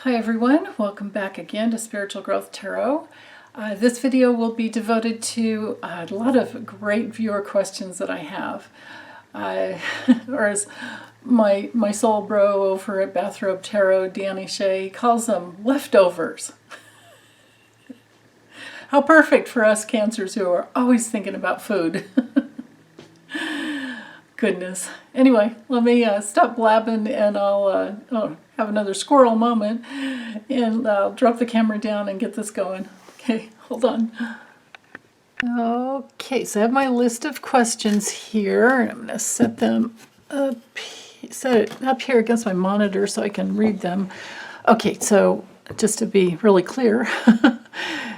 Hi everyone, welcome back again to Spiritual Growth Tarot. This video will be devoted to a lot of great viewer questions that I have. Or as my soul bro over at Bathrobe Tarot, Danny Shea, calls them leftovers. How perfect for us Cancers who are always thinking about food. Goodness. Anyway, let me stop blabbing and I'll have another squirrel moment and I'll drop the camera down and get this going. Okay, hold on. Okay, so I have my list of questions here and I'm going to set them up, set it up here against my monitor so I can read them. Okay, so just to be really clear.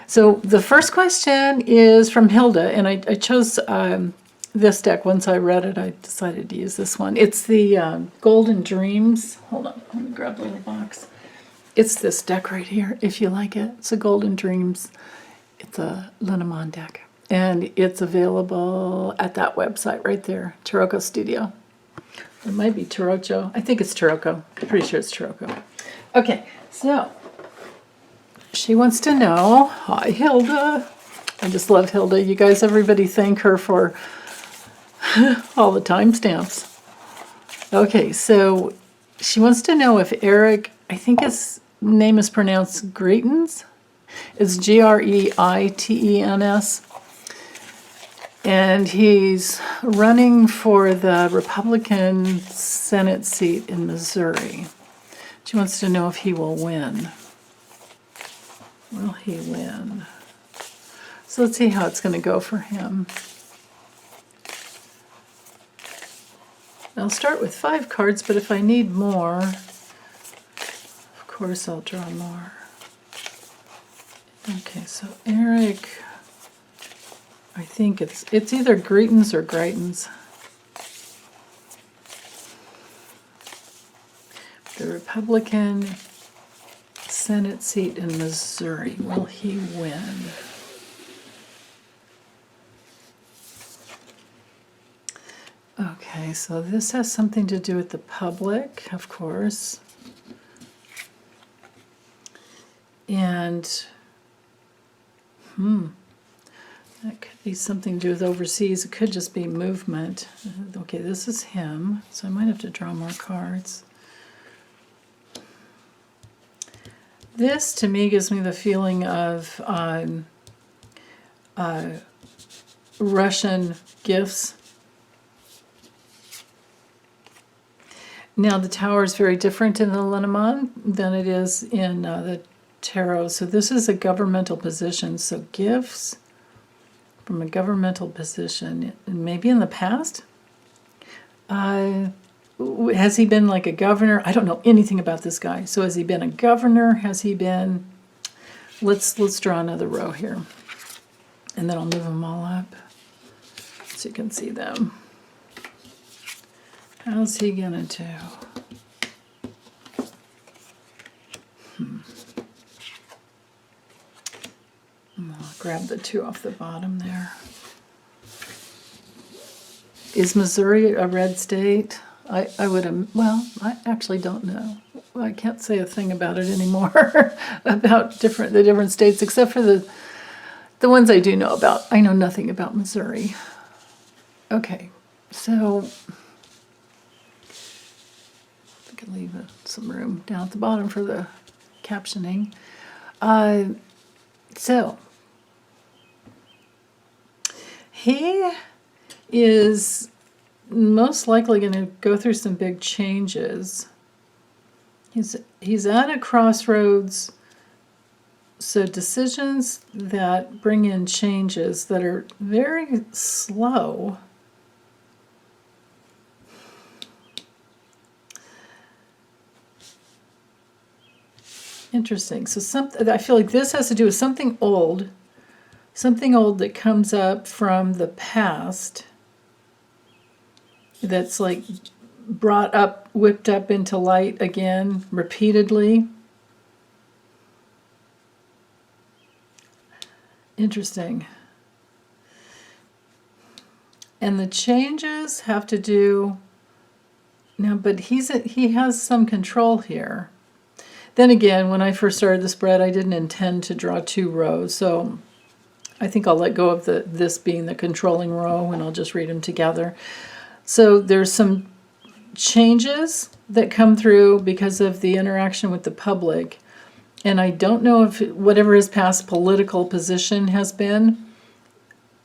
So the first question is from Hilda, and I chose this deck. Once I read it, I decided to use this one. It's the Golden Dreams. Hold on, let me grab the little box. It's this deck right here, if you like it. It's a Golden Dreams. It's a Lenormand deck. And it's available at that website right there, Taroko Studio. It might be Tarocho. I think it's Taroko. I'm pretty sure it's Taroko. Okay, so she wants to know, hi Hilda. I just love Hilda. You guys, everybody thank her for all the timestamps. Okay, so she wants to know if Eric, I think his name is pronounced Greitens. It's Greitens. And he's running for the Republican Senate seat in Missouri. She wants to know if he will win. Will he win? So let's see how it's going to go for him. I'll start with 5 cards, but if I need more, of course I'll draw more. Okay, so Eric, I think it's either Greitens or Greitens. The Republican Senate seat in Missouri, will he win? Okay, so this has something to do with the public, of course. And, that could be something to do with overseas. It could just be movement. Okay, this is him, so I might have to draw more cards. This, to me, gives me the feeling of Russian gifts. Now, the Tower is very different in the Lenormand than it is in the Tarot. So this is a governmental position. So gifts from a governmental position, maybe in the past. Has he been like a governor? I don't know anything about this guy. So has he been a governor? Has he been... Let's draw another row here. And then I'll move them all up so you can see them. How's he gonna do? I'll grab the 2 off the bottom there. Is Missouri a red state? I would have, well, I actually don't know. I can't say a thing about it anymore, about the different states, except for the ones I do know about. I know nothing about Missouri. Okay, so I can leave some room down at the bottom for the captioning. So he is most likely going to go through some big changes. He's at a crossroads, so decisions that bring in changes that are very slow. Interesting. So I feel like this has to do with something old that comes up from the past that's like whipped up into light again repeatedly. Interesting. And the changes have to do now, but he has some control here. Then again, when I first started the spread, I didn't intend to draw 2 rows, so I think I'll let go of this being the controlling row, and I'll just read them together. So there's some changes that come through because of the interaction with the public, and I don't know if whatever his past political position has been,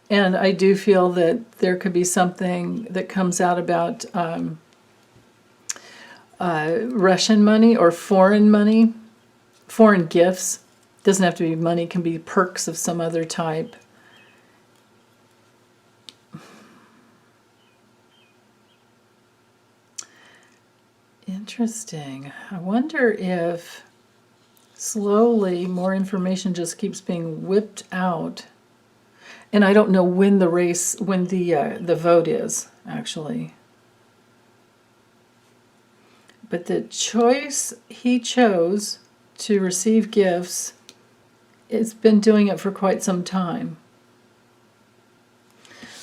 and I do feel that there could be something that comes out about Russian money or foreign money, foreign gifts. Doesn't have to be money, it can be perks of some other type. Interesting. I wonder if slowly more information just keeps being whipped out. And I don't know when the vote is, actually. But the choice he chose to receive gifts, it's been doing it for quite some time.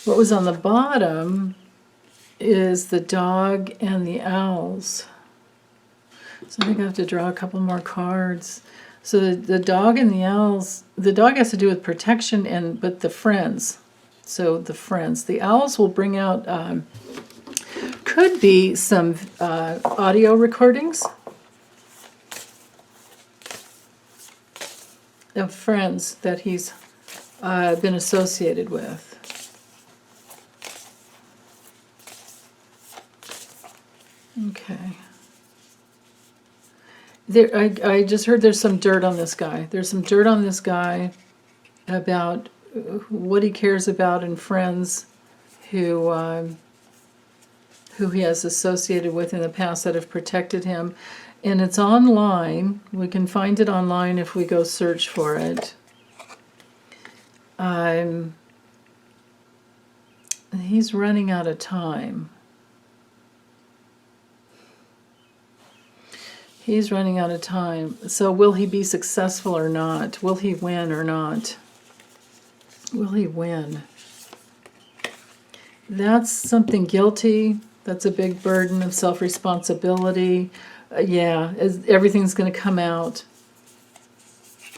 What was on the bottom is the dog and the owls. So I think I have to draw a couple more cards. So the dog and the owls, the dog has to do with protection, but the friends. So the friends. The owls will bring out, could be some audio recordings of friends that he's been associated with. Okay. I just heard there's some dirt on this guy. There's some dirt on this guy about what he cares about and friends who he has associated with in the past that have protected him. And it's online. We can find it online if we go search for it. He's running out of time. He's running out of time. So will he be successful or not? Will he win or not? Will he win? That's something guilty. That's a big burden of self-responsibility. Yeah, everything's going to come out.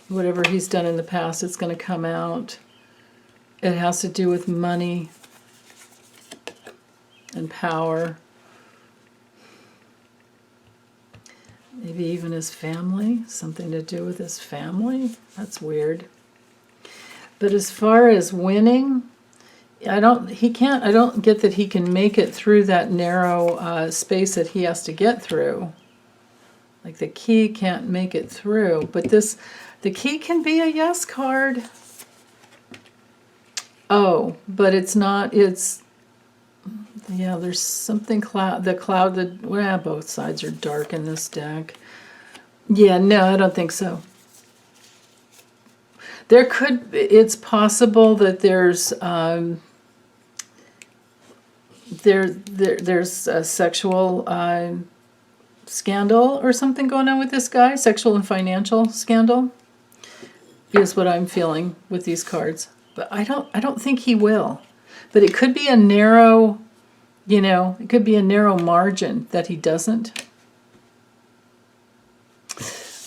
Whatever he's done in the past, it's going to come out. It has to do with money and power. Maybe even his family, something to do with his family. That's weird. But as far as winning, I don't get that he can make it through that narrow space that he has to get through. Like the key can't make it through. But the key can be a yes card. Oh, but it's not, yeah, there's something both sides are dark in this deck. Yeah, no, I don't think so. It's possible that there's there's a sexual scandal or something going on with this guy. Sexual and financial scandal is what I'm feeling with these cards. But I don't think he will. But it could be a narrow, it could be a narrow margin that he doesn't.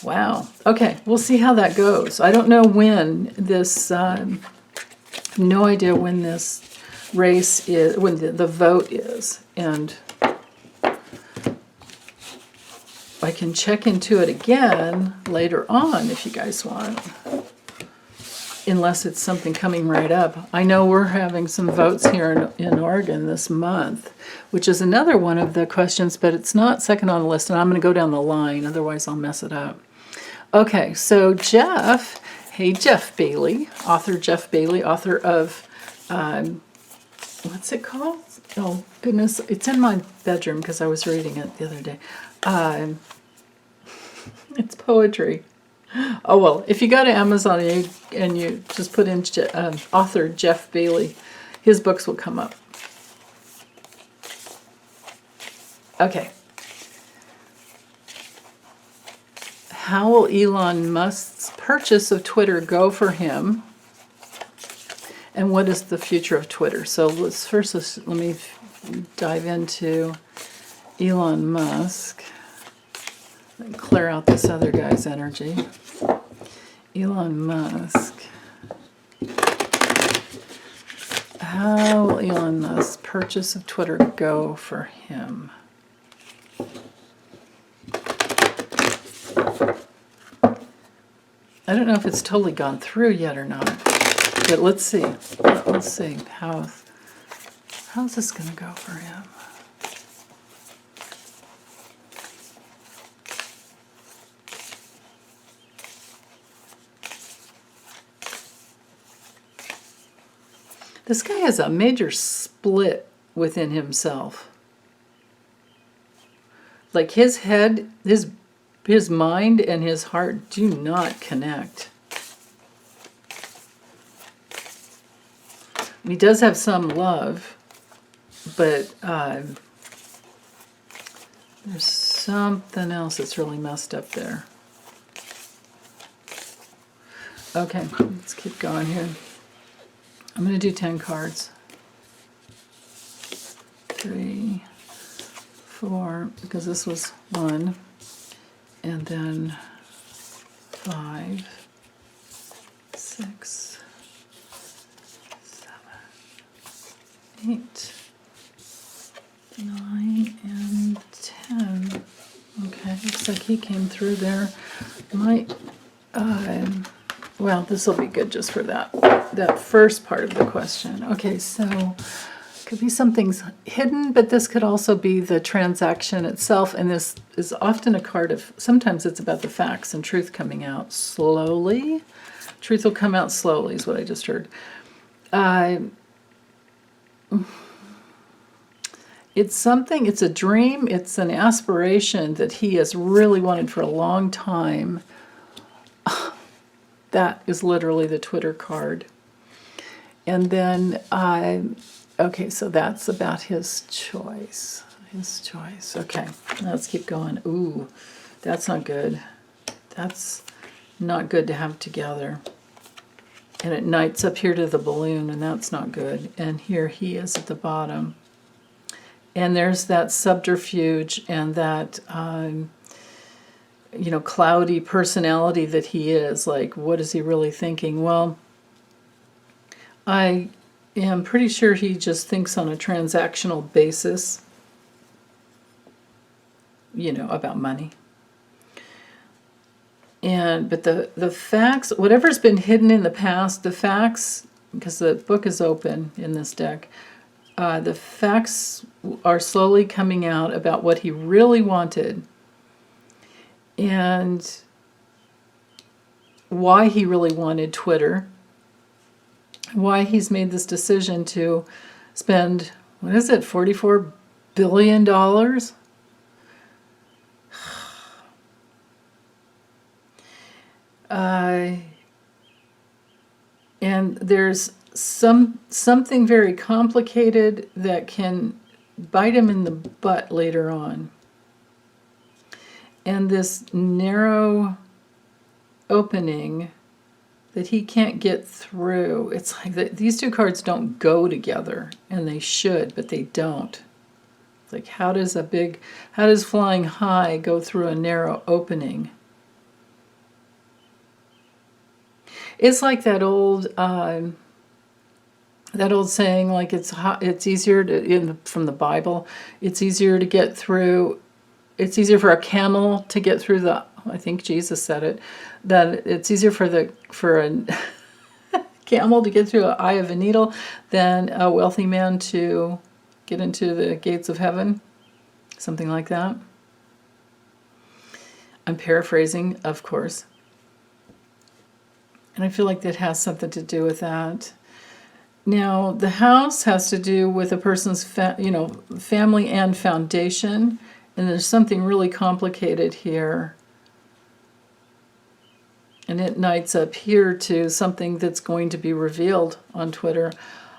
Wow. Okay, we'll see how that goes. I don't know when this, no idea when this race is, when the vote is. And I can check into it again later on if you guys want. Unless it's something coming right up. I know we're having some votes here in Oregon this month, which is another one of the questions, but it's not second on the list, and I'm going to go down the line, otherwise I'll mess it up. Okay, so Jeff, hey Jeff Bailey, author of, what's it called? Oh goodness, it's in my bedroom because I was reading it the other day. It's poetry. Oh, well, if you go to Amazon and you just put in author Jeff Bailey, his books will come up. Okay. How will Elon Musk's purchase of Twitter go for him? And what is the future of Twitter? So let me dive into Elon Musk. clear out this other guy's energy. Elon Musk. How will Elon Musk's purchase of Twitter go for him? I don't know if it's totally gone through yet or not, but let's see. Let's see how's this going to go for him. This guy has a major split within himself. Like his head, his mind and his heart do not connect. He does have some love, but there's something else that's really messed up there. Okay, let's keep going here. I'm going to do 10 cards. 3, 4, because this was 1. And then 5, 6, 7, 8, 9, and 10. Okay, looks like he came through there. Well, this will be good just for that first part of the question. Okay, so could be something's hidden, but this could also be the transaction itself, and this is often a card of, sometimes it's about the facts and truth coming out slowly. Truth will come out slowly is what I just heard. It's something, it's a dream, it's an aspiration that he has really wanted for a long time. That is literally the Twitter card. And then, okay, so that's about his choice. His choice. Okay, let's keep going. Ooh, that's not good. That's not good to have together. And it knights up here to the balloon, and that's not good. And here he is at the bottom. And there's that subterfuge and that, cloudy personality that he is. Like, what is he really thinking? Well, I am pretty sure he just thinks on a transactional basis, about money. But the facts, whatever's been hidden in the past, the facts, because the book is open in this deck, the facts are slowly coming out about what he really wanted and why he really wanted Twitter, why he's made this decision to spend, what is it, $44 billion? And there's something very complicated that can bite him in the butt later on. And this narrow opening that he can't get through. It's like these two cards don't go together, and they should, but they don't. It's like, how does flying high go through a narrow opening? It's like that old saying, like it's easier to, from the Bible, it's easier to get through. It's easier for a camel to get through the. I think Jesus said it, that it's easier for a camel to get through the eye of a needle than a wealthy man to get into the gates of heaven, something like that. I'm paraphrasing, of course. And I feel like that has something to do with that. Now, the house has to do with a person's family and foundation, and there's something really complicated here. And it knights up here to something that's going to be revealed on Twitter.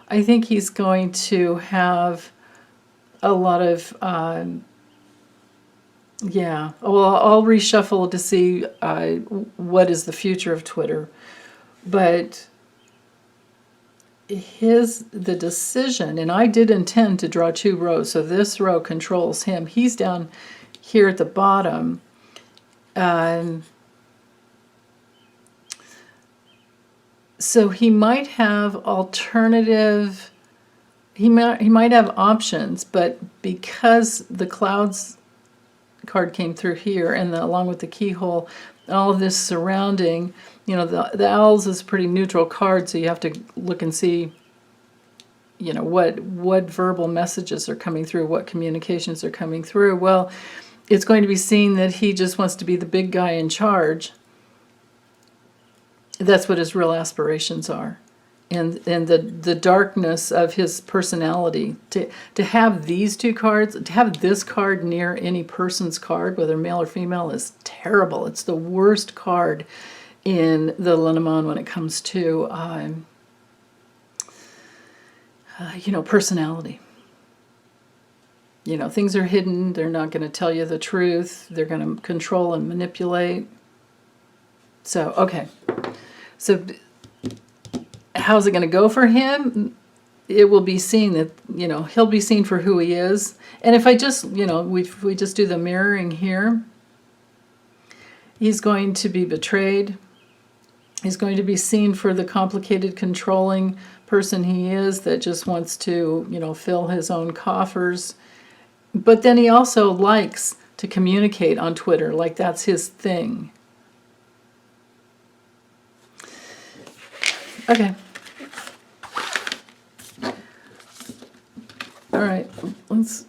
I think he's going to have a lot of, I'll reshuffle to see what is the future of Twitter. But the decision, and I did intend to draw 2 rows, so this row controls him. He's down here at the bottom, So he might have alternative, he might have options, but because the clouds card came through here, and along with the keyhole, and all of this surrounding, the owls is a pretty neutral card, so you have to look and see, what verbal messages are coming through, what communications are coming through. Well, it's going to be seen that he just wants to be the big guy in charge. That's what his real aspirations are. And the darkness of his personality. To have these two cards, to have this card near any person's card, whether male or female, is terrible. It's the worst card in the Lenormand when it comes to, personality. Things are hidden. They're not going to tell you the truth. They're going to control and manipulate. So, okay. So how's it going to go for him? It will be seen that, he'll be seen for who he is. And if I just, we just do the mirroring here, he's going to be betrayed. He's going to be seen for the complicated, controlling person he is that just wants to, fill his own coffers. But then he also likes to communicate on Twitter, like that's his thing. Okay. All right, let's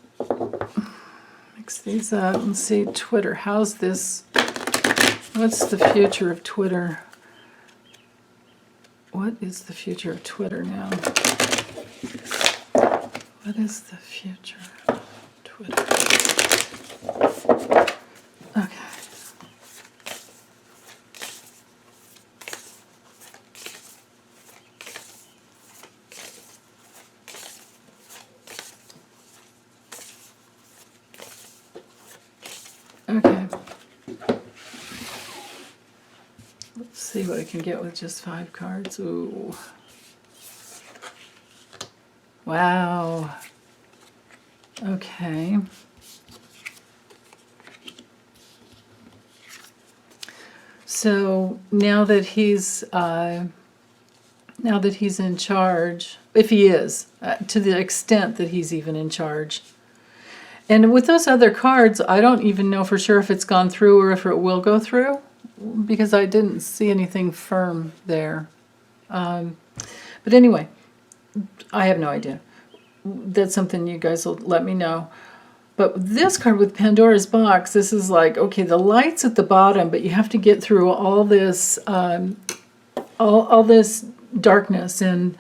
mix these up and see Twitter. How's this? What's the future of Twitter? What is the future of Twitter now? What is the future of Twitter? Okay. Okay. Let's see what I can get with just 5 cards. Ooh. Wow. Okay. So now that he's in charge, if he is, to the extent that he's even in charge. And with those other cards, I don't even know for sure if it's gone through or if it will go through, because I didn't see anything firm there. But anyway, I have no idea. That's something you guys will let me know. But this card with Pandora's Box, this is like, okay, the light's at the bottom, but you have to get through all this, all this darkness, and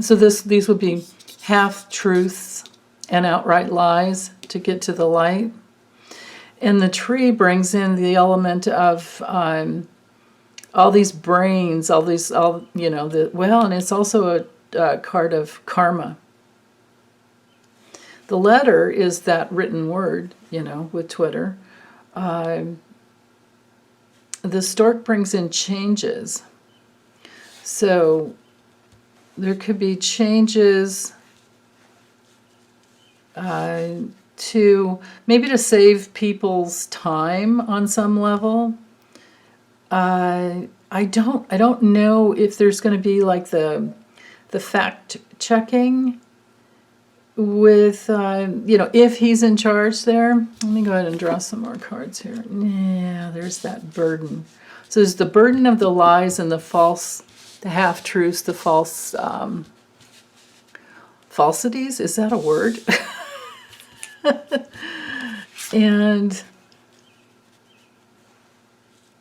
so these would be half truths and outright lies to get to the light. And the tree brings in the element of all these brains, and it's also a card of karma. The letter is that written word, with Twitter. The stork brings in changes. So there could be changes to save people's time on some level. I don't know if there's going to be like the fact checking with if he's in charge there. Let me go ahead and draw some more cards here. Yeah, there's that burden. So there's the burden of the lies and the false, the half-truths, the false falsities. Is that a word? and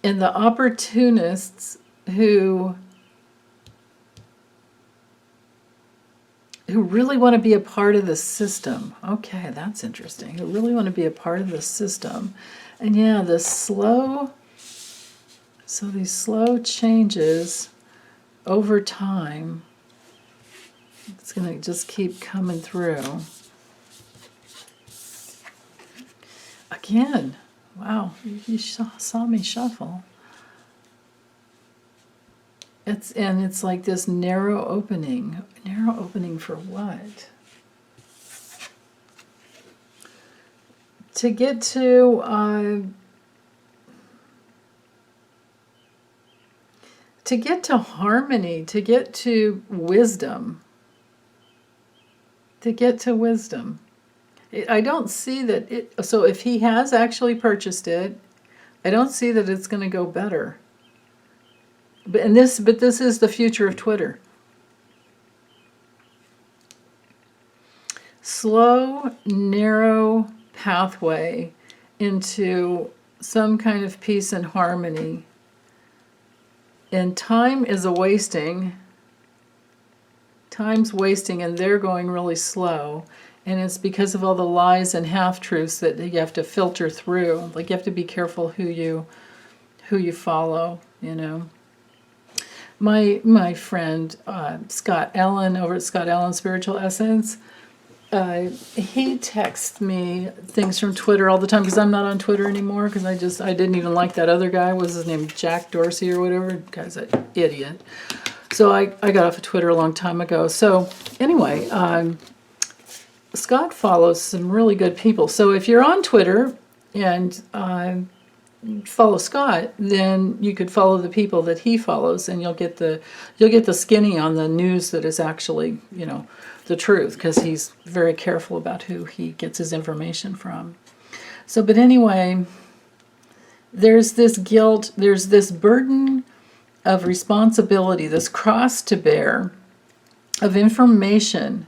the opportunists who really want to be a part of the system. Okay, that's interesting. Who really want to be a part of the system. And yeah, these slow changes over time, it's going to just keep coming through. Again, wow, you saw me shuffle. It's like this narrow opening. Narrow opening for what? To get to to get to harmony, to get to wisdom, I don't see that it, so if he has actually purchased it, I don't see that it's going to go better. But this is the future of Twitter. Slow, narrow pathway into some kind of peace and harmony. And time is wasting. Time's wasting, and they're going really slow. And it's because of all the lies and half-truths that you have to filter through. Like, you have to be careful who you follow, you know. My friend Scott Allen over at Scott Allen Spiritual Essence, he texts me things from Twitter all the time, because I'm not on Twitter anymore, because I didn't even like that other guy. What was his name? Jack Dorsey or whatever? The guy's an idiot. So I got off of Twitter a long time ago. So anyway, Scott follows some really good people. So if you're on Twitter and follow Scott, then you could follow the people that he follows, and you'll get the skinny on the news that is actually, you know, the truth, because he's very careful about who he gets his information from. So, but anyway, there's this guilt, there's this burden of responsibility, this cross to bear of information.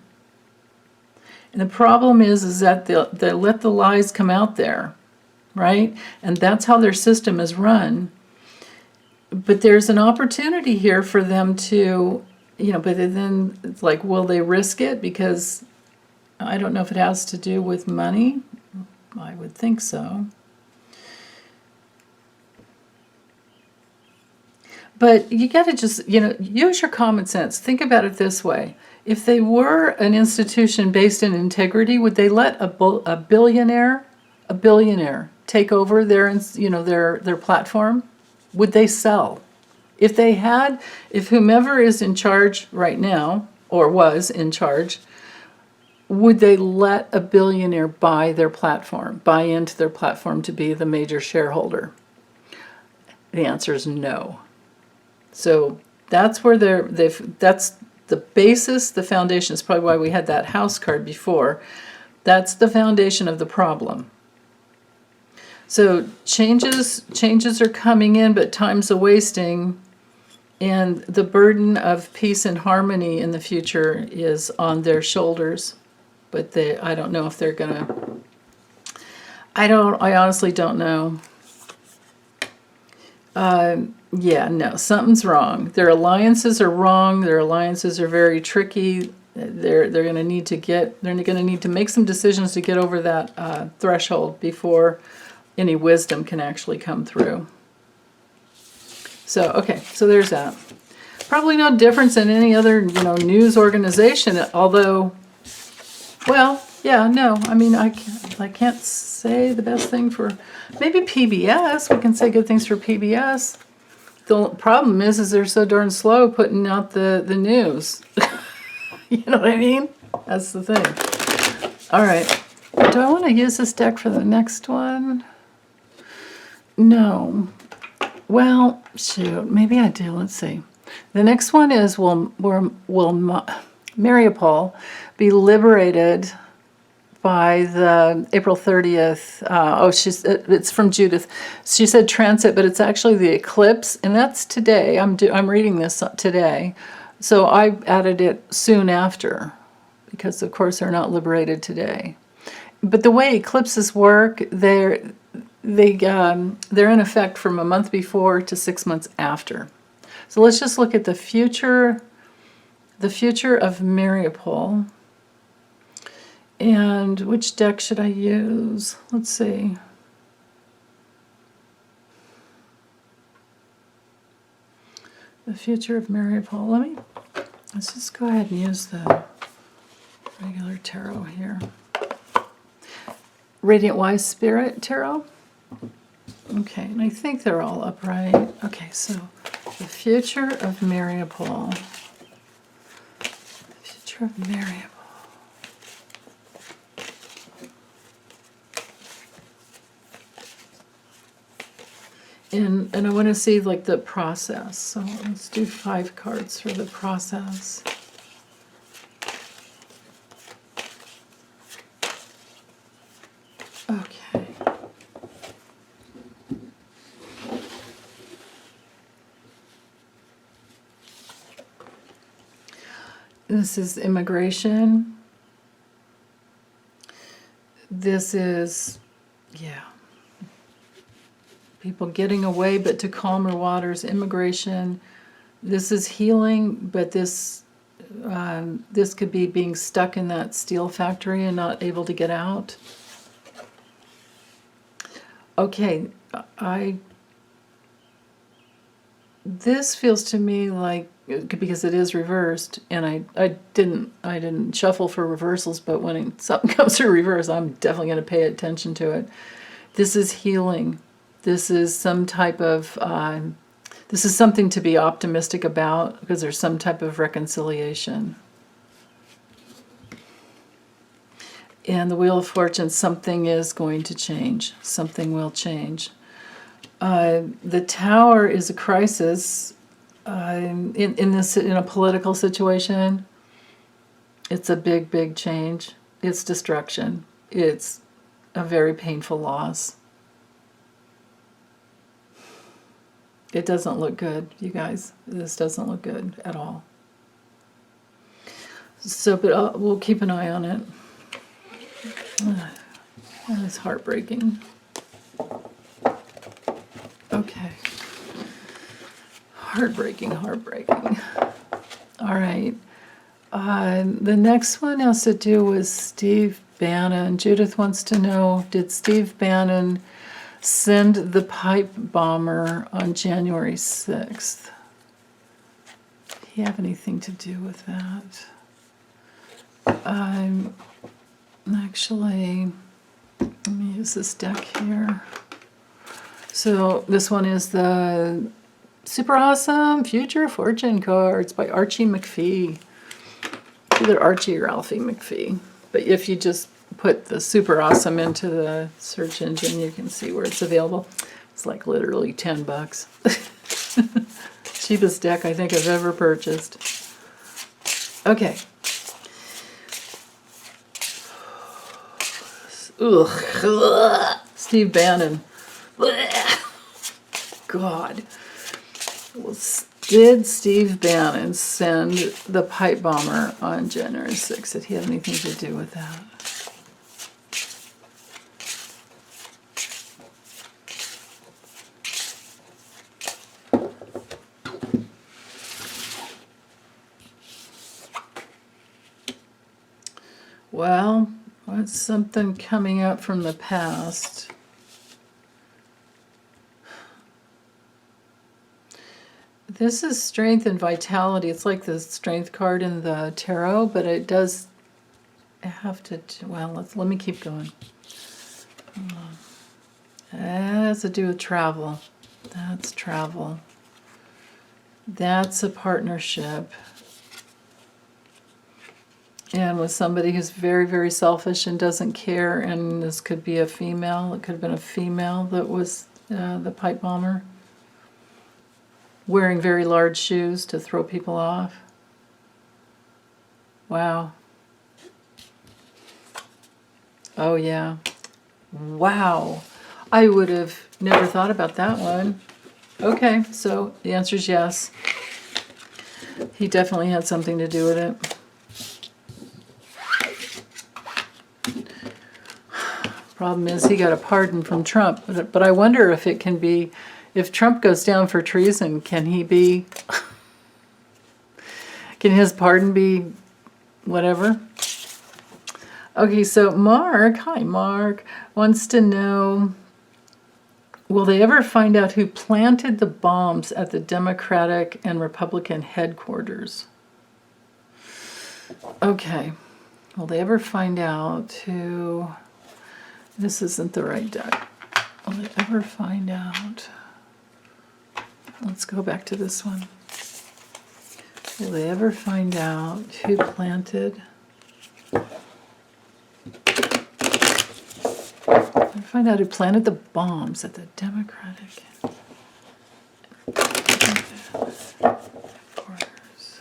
And the problem is that they let the lies come out there, right? And that's how their system is run. But there's an opportunity here for them to, you know, but then it's like, will they risk it? Because I don't know if it has to do with money. I would think so. But you got to just, you know, use your common sense. Think about it this way. If they were an institution based in integrity, would they let a billionaire take over their, you know, their platform? Would they sell? If whomever is in charge right now, or was in charge, would they let a billionaire buy into their platform to be the major shareholder? The answer is no. So that's where that's the basis, the foundation. Is probably why we had that house card before. That's the foundation of the problem. So changes are coming in, but time's a wasting, and the burden of peace and harmony in the future is on their shoulders. But I don't know if they're gonna. I honestly don't know. Yeah, no, something's wrong. Their alliances are wrong. Their alliances are very tricky. They're going to need to make some decisions to get over that threshold before any wisdom can actually come through. So, okay, so there's that. Probably no difference in any other, you know, news organization, although, well, yeah, no, I mean, I can't say the best thing for, maybe PBS. We can say good things for PBS. The problem is they're so darn slow putting out the news. You know what I mean? That's the thing. All right. Do I want to use this deck for the next one? No. Well, shoot. Maybe I do. Let's see. The next one is, will Mariupol be liberated by the April 30th. It's from Judith. She said transit, but it's actually the eclipse, and that's today. I'm reading this today, so I added it soon after, because of course they're not liberated today. But the way eclipses work, they're in effect from a month before to 6 months after. So let's just look at the future of Mariupol. And which deck should I use? Let's see. The future of Mariupol. Let's just go ahead and use the regular tarot here. Radiant Wise Spirit Tarot. Okay, and I think they're all upright. Okay, so the future of Mariupol. The future of Mariupol. And I want to see like the process. So let's do 5 cards for the process. Okay. This is immigration. This is, yeah, people getting away but to calmer waters, immigration. This is healing, but this could be being stuck in that steel factory and not able to get out. Okay, this feels to me like, because it is reversed, and I didn't shuffle for reversals, but when something comes to reverse, I'm definitely going to pay attention to it. This is healing. This is some type of, this is something to be optimistic about, because there's some type of reconciliation. And the Wheel of Fortune, something is going to change. Something will change. The Tower is a crisis in a political situation. It's a big, big change. It's destruction. It's a very painful loss. It doesn't look good, you guys. This doesn't look good at all. So, but we'll keep an eye on it. That is heartbreaking. Okay. Heartbreaking. All right. The next one has to do with Steve Bannon. Judith wants to know, did Steve Bannon send the pipe bomber on January 6th? Did he have anything to do with that? Actually, let me use this deck here. So this one is the Super Awesome Future Fortune cards by Archie McPhee. Either Archie or Alfie McPhee. But if you just put the Super Awesome into the search engine, you can see where it's available. It's like literally $10. Cheapest deck I think I've ever purchased. Okay. Ugh. Steve Bannon. God. Did Steve Bannon send the pipe bomber on January 6th? Did he have anything to do with that? Well, what's something coming up from the past? This is strength and vitality. It's like the strength card in the tarot, but it does have to, well, let me keep going. It has to do with travel. That's travel. That's a partnership. And with somebody who's very, very selfish and doesn't care, and this could be a female. It could have been a female that was the pipe bomber. Wearing very large shoes to throw people off. Wow. Oh, yeah. Wow. I would have never thought about that one. Okay, so the answer is yes. He definitely had something to do with it. Problem is he got a pardon from Trump, but I wonder if it can be, if Trump goes down for treason, can he be, can his pardon be whatever? Okay, so Marc, hi Marc, wants to know, will they ever find out who planted the bombs at the Democratic and Republican headquarters? Okay, will they ever find out who, this isn't the right deck, will they ever find out? Let's go back to this one. Will they ever find out who planted? Find out who planted the bombs at the Democratic. Quarters.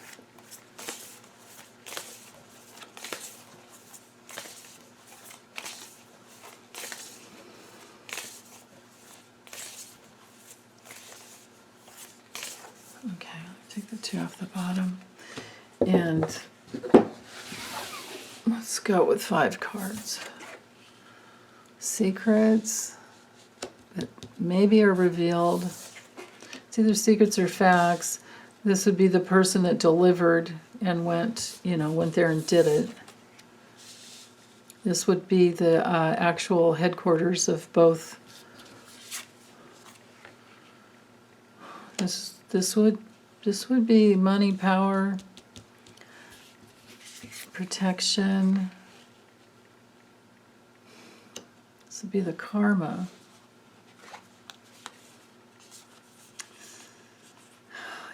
Okay, take the 2 off the bottom. And let's go with 5 cards. Secrets that maybe are revealed. It's either secrets or facts. This would be the person that delivered and went there and did it. This would be the actual headquarters of both. This would be money, power, protection. This would be the karma.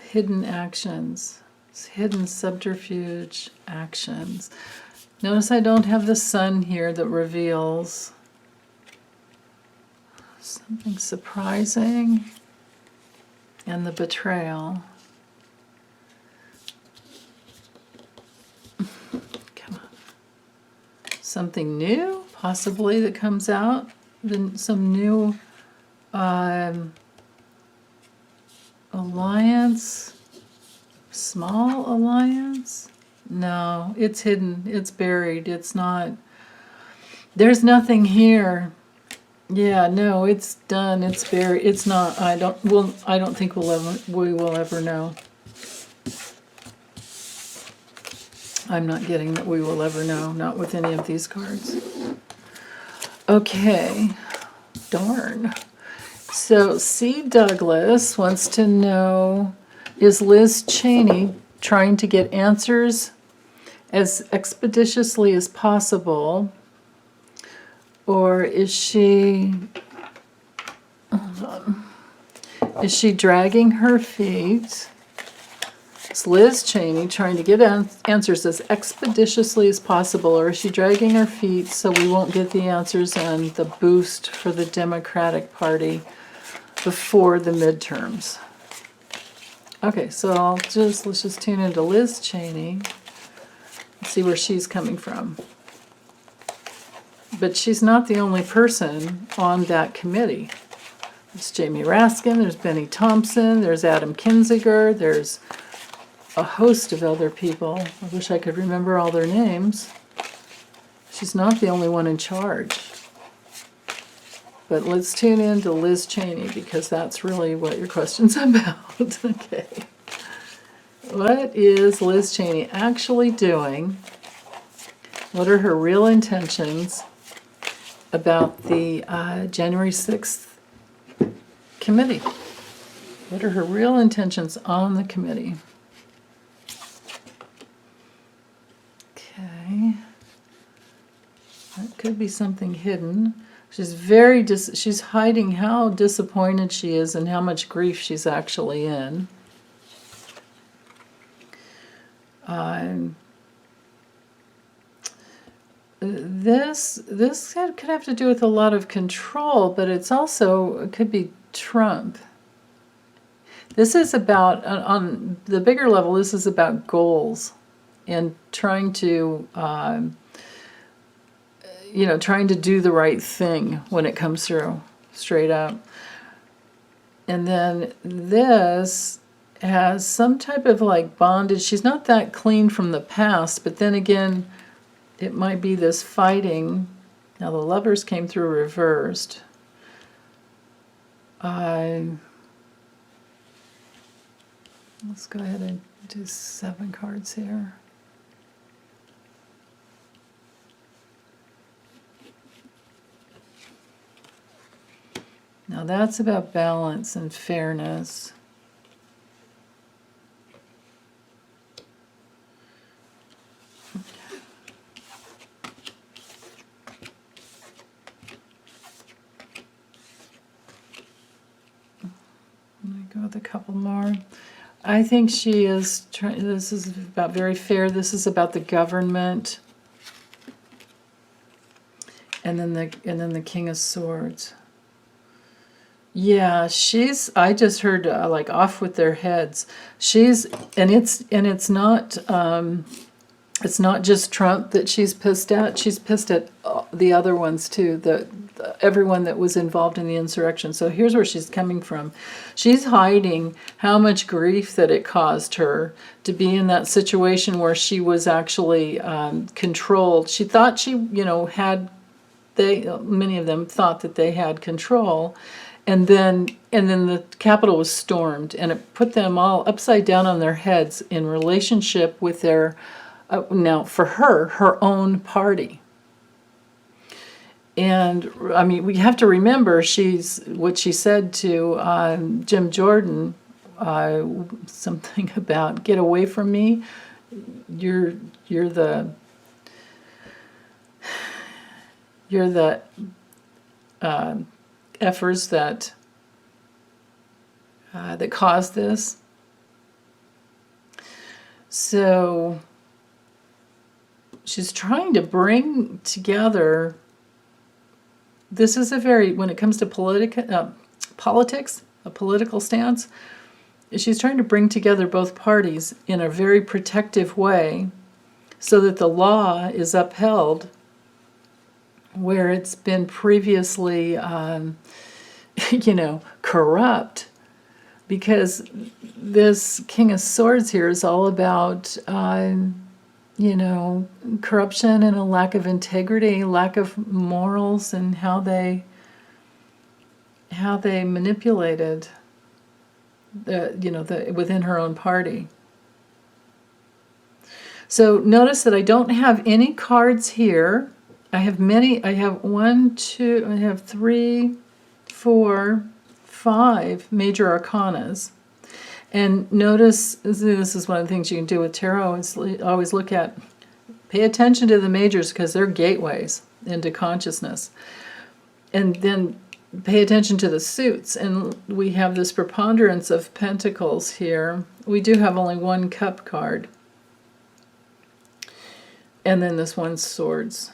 Hidden actions, hidden subterfuge actions. Notice I don't have the sun here that reveals something surprising, and the betrayal. Come on. Something new, possibly, that comes out. Then some new alliance, small alliance. No, it's hidden, it's buried, it's not, there's nothing here. Yeah, no, it's done, it's buried, it's not, I don't think we will ever know. I'm not getting that we will ever know, not with any of these cards. Okay, darn. So C. Douglas wants to know, is Liz Cheney trying to get answers as expeditiously as possible, or is she, hold on, is she dragging her feet? Is Liz Cheney trying to get answers as expeditiously as possible, or is she dragging her feet so we won't get the answers and the boost for the Democratic Party before the midterms? Okay, so let's just tune into Liz Cheney and see where she's coming from. But she's not the only person on that committee. There's Jamie Raskin, there's Benny Thompson, there's Adam Kinzinger, there's a host of other people. I wish I could remember all their names. She's not the only one in charge. But let's tune in to Liz Cheney, because that's really what your question's about. Okay. What is Liz Cheney actually doing? What are her real intentions about the January 6th committee? What are her real intentions on the committee? Okay. That could be something hidden. She's she's hiding how disappointed she is and how much grief she's actually in. This could have to do with a lot of control, but it could be Trump. This is about, on the bigger level, this is about goals and trying to trying to do the right thing when it comes through, straight up. And then this has some type of like bondage. She's not that clean from the past, but then again, it might be this fighting. Now the Lovers came through reversed. Let's go ahead and do 7 cards here. Now that's about balance and fairness. Let me go with a couple more. I think she is trying. This is about very fair. This is about the government, and then the King of Swords. Yeah, I just heard like off with their heads. It's not just Trump that she's pissed at. She's pissed at the other ones too, everyone that was involved in the insurrection. So here's where she's coming from. She's hiding how much grief that it caused her to be in that situation where she was actually controlled. She thought she, many of them thought that they had control. And then the Capitol was stormed, and it put them all upside down on their heads in relationship with their, now for her own party. And I mean, we have to remember what she said to Jim Jordan, something about get away from me. You're the efforts that caused this. So she's trying to bring together. This is when it comes to politics, a political stance, she's trying to bring together both parties in a very protective way so that the law is upheld where it's been previously, corrupt. Because this King of Swords here is all about, corruption and a lack of integrity, lack of morals, and how they manipulated within her own party. So notice that I don't have any cards here. I have 3, 4, 5 major arcanas. And notice, this is one of the things you can do with tarot, is always pay attention to the majors because they're gateways into consciousness. And then pay attention to the suits. And we have this preponderance of pentacles here. We do have only one cup card. And then this one swords.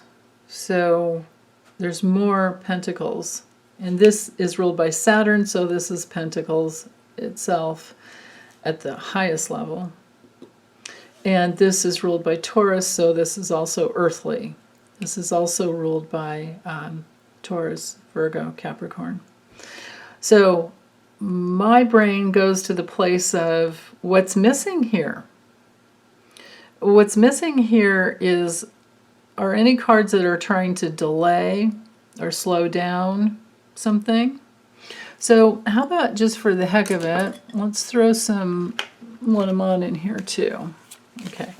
So there's more pentacles. And this is ruled by Saturn, so this is pentacles itself at the highest level. And this is ruled by Taurus, so this is also earthly. This is also ruled by Taurus, Virgo, Capricorn. So my brain goes to the place of what's missing here. What's missing here are any cards that are trying to delay or slow down something. So how about just for the heck of it, let's throw some Lenormand in here too. Okay.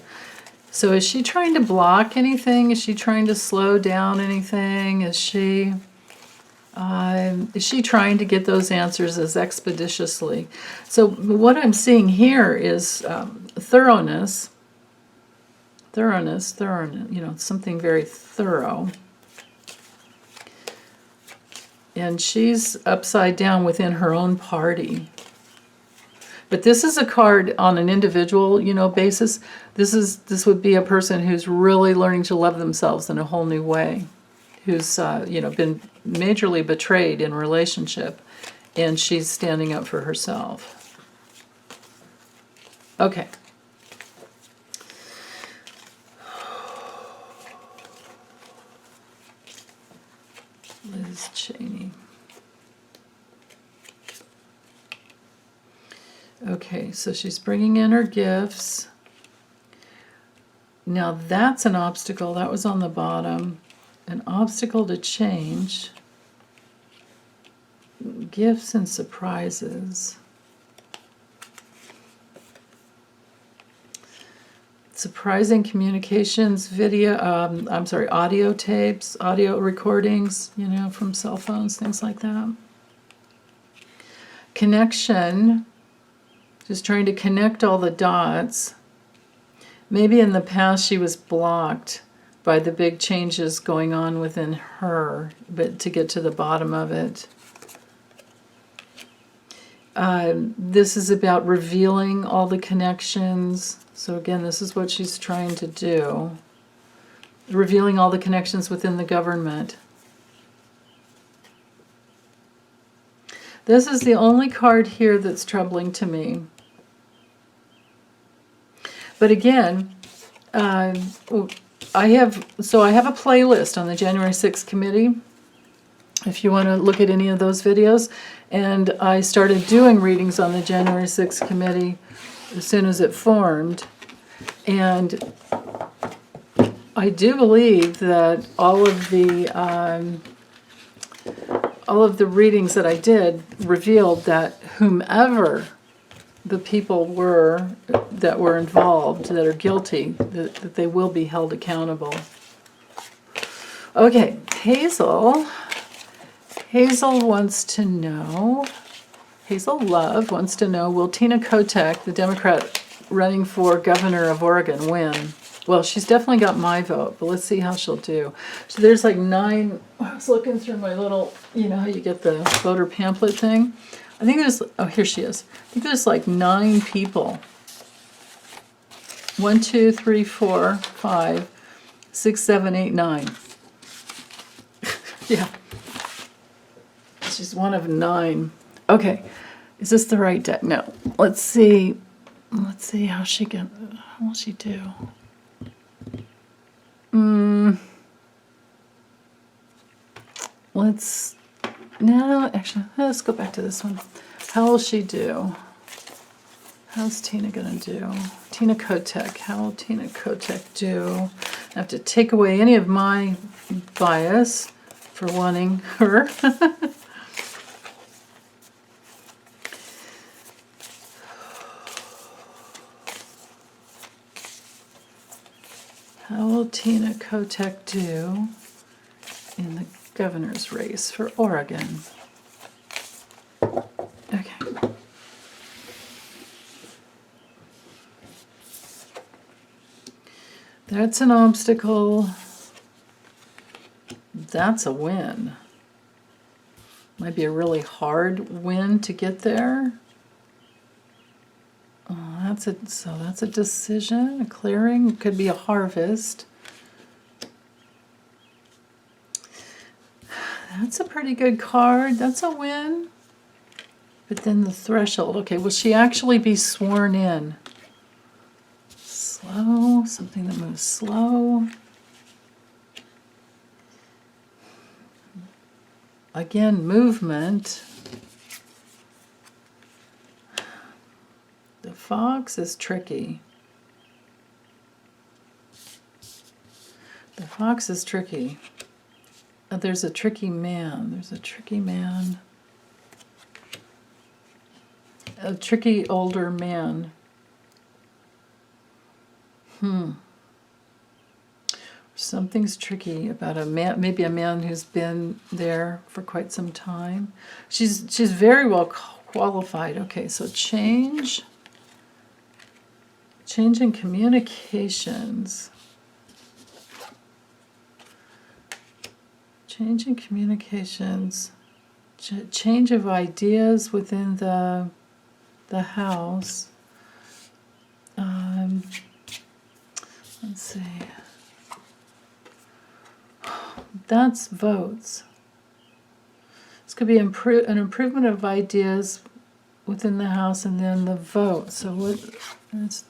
So is she trying to block anything? Is she trying to slow down anything? Is she trying to get those answers as expeditiously? So what I'm seeing here is thoroughness, something very thorough. And she's upside down within her own party. But this is a card on an individual, basis. This would be a person who's really learning to love themselves in a whole new way, who's been majorly betrayed in relationship, and she's standing up for herself. Okay. Liz Cheney. Okay, so she's bringing in her gifts. Now that's an obstacle. That was on the bottom. An obstacle to change. Gifts and surprises. Surprising communications, audio tapes, audio recordings, from cell phones, things like that. Connection, just trying to connect all the dots. Maybe in the past she was blocked by the big changes going on within her, but to get to the bottom of it. This is about revealing all the connections. So again, this is what she's trying to do. Revealing all the connections within the government. This is the only card here that's troubling to me. But again, I have a playlist on the January 6th committee, if you want to look at any of those videos. And I started doing readings on the January 6th committee as soon as it formed. And I do believe that all of the readings that I did revealed that whomever the people were that were involved, that are guilty, that they will be held accountable. Okay, Hazel wants to know, Hazel Love wants to know, will Tina Kotek, the Democrat running for governor of Oregon, win? Well, she's definitely got my vote, but let's see how she'll do. So there's like 9, I was looking through my little, you know how you get the voter pamphlet thing? I think there's, oh, here she is. I think there's like 9 people. 1, 2, 3, 4, 5, 6, 7, 8, 9. Yeah. She's one of 9. Okay. Is this the right deck? No. Let's see. Let's see how she can, how will she do? Let's go back to this one. How will she do? How's Tina gonna do? Tina Kotek, how will Tina Kotek do? I have to take away any of my bias for wanting her. How will Tina Kotek do in the governor's race for Oregon? Okay. That's an obstacle. That's a win. Might be a really hard win to get there. Oh, that's a decision, a clearing. It could be a harvest. That's a pretty good card. That's a win. But then the threshold. Okay, will she actually be sworn in? Slow, something that moves slow. Again, movement. The fox is tricky. The fox is tricky. There's a tricky man. There's a tricky man. A tricky older man. Something's tricky about a man, maybe a man who's been there for quite some time. She's very well qualified. Okay, so change in communications. Change in communications. Change of ideas within the house. Let's see. That's votes. This could be an improvement of ideas within the house, and then the vote. So that's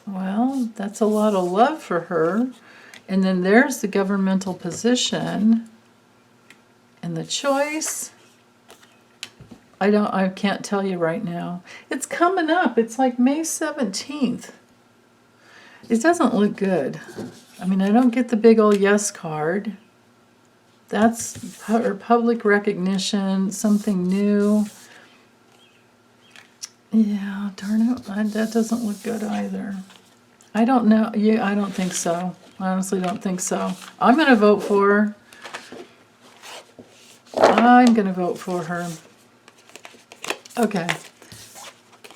a lot of love for her. And then there's the governmental position, and the choice. I can't tell you right now. It's coming up. It's like May 17th. It doesn't look good. I mean, I don't get the big old yes card. That's her public recognition, something new. Yeah, darn it. That doesn't look good either. I don't know. I don't think so. I honestly don't think so. I'm going to vote for her. I'm going to vote for her. Okay.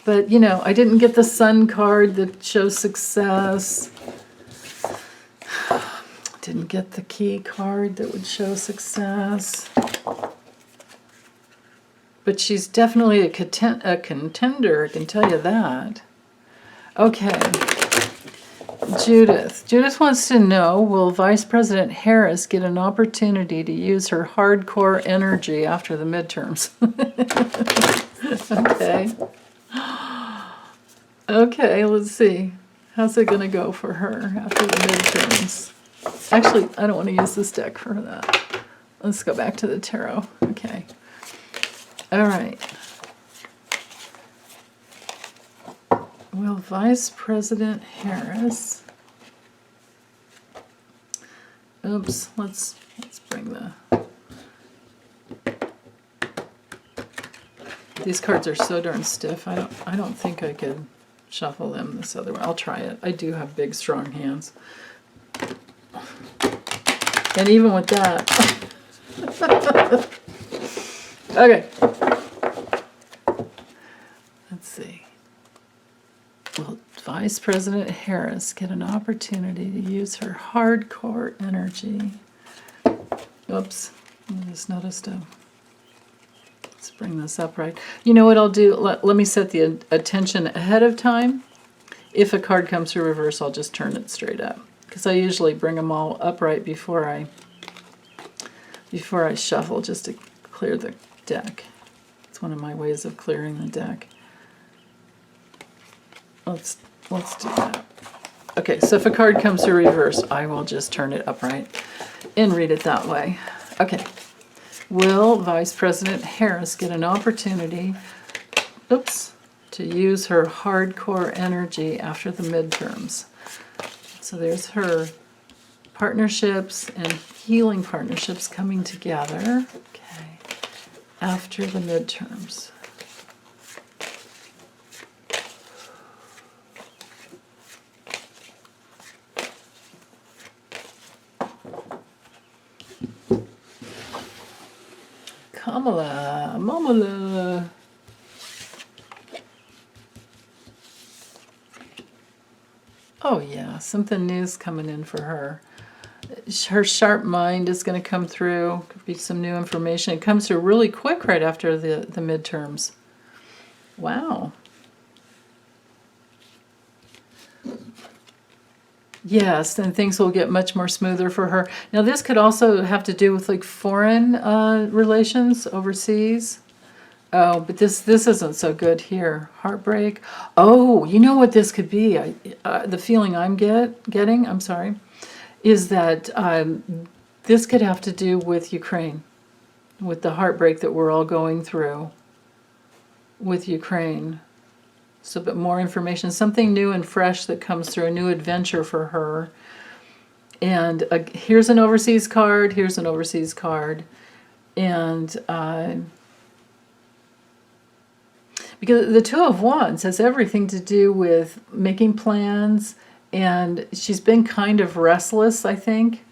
But, I didn't get the sun card that shows success. Didn't get the key card that would show success. But she's definitely a contender, I can tell you that. Okay. Judith. Judith wants to know, will Vice President Harris get an opportunity to use her hardcore energy after the midterms? Okay. Okay, let's see. How's it going to go for her after the midterms? Actually, I don't want to use this deck for that. Let's go back to the tarot. Okay. All right. Will Vice President Harris... Oops, let's bring the... These cards are so darn stiff. I don't think I could shuffle them this other way. I'll try it. I do have big, strong hands. And even with that... Okay. Let's see. Will Vice President Harris get an opportunity to use her hardcore energy? Oops. I just noticed let's bring this up right. You know what I'll do? Let me set the attention ahead of time. If a card comes through reverse, I'll just turn it straight up. Because I usually bring them all upright before I shuffle, just to clear the deck. It's one of my ways of clearing the deck. Let's do that. Okay, so if a card comes through reverse, I will just turn it upright and read it that way. Okay. Will Vice President Harris get an opportunity, to use her hardcore energy after the midterms? So there's her partnerships and healing partnerships coming together. Okay. After the midterms. Mamala. Oh yeah, something new's coming in for her. Her sharp mind is going to come through. Could be some new information. It comes through really quick right after the midterms. Wow. Yes, and things will get much more smoother for her. Now, this could also have to do with like foreign relations overseas. Oh, but this isn't so good here. Heartbreak. Oh, you know what this could be? The feeling I'm getting, I'm sorry, is that this could have to do with Ukraine, with the heartbreak that we're all going through with Ukraine. So, but more information, something new and fresh that comes through, a new adventure for her. And here's an overseas card, here's an overseas card. And because the Two of Wands has everything to do with making plans, and she's been kind of restless, I think.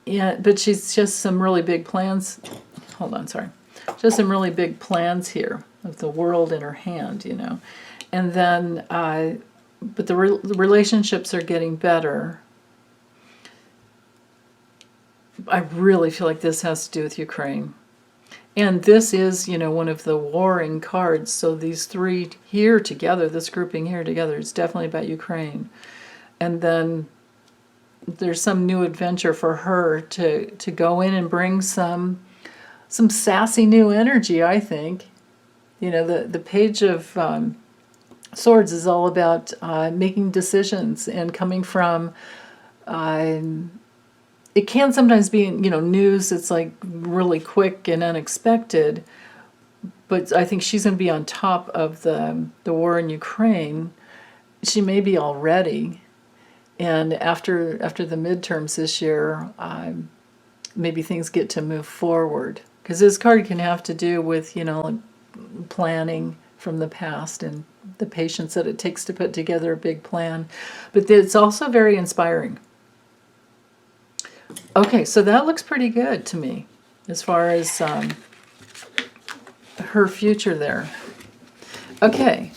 But she's just some really big plans. Hold on, sorry. Just some really big plans here of the world in her hand, you know. And then, but the relationships are getting better. I really feel like this has to do with Ukraine. And this is, you know, one of the warring cards. So these three here together, this grouping here together, is definitely about Ukraine. And then there's some new adventure for her to go in and bring some sassy new energy, I think. You know, the Page of Swords is all about making decisions and coming from... it can sometimes be, you know, news that's like really quick and unexpected, but I think she's going to be on top of the war in Ukraine. She may be already, and after the midterms this year, maybe things get to move forward, because this card can have to do with, you know, like planning from the past and the patience that it takes to put together a big plan, but it's also very inspiring. Okay, so that looks pretty good to me as far as her future there. Okay,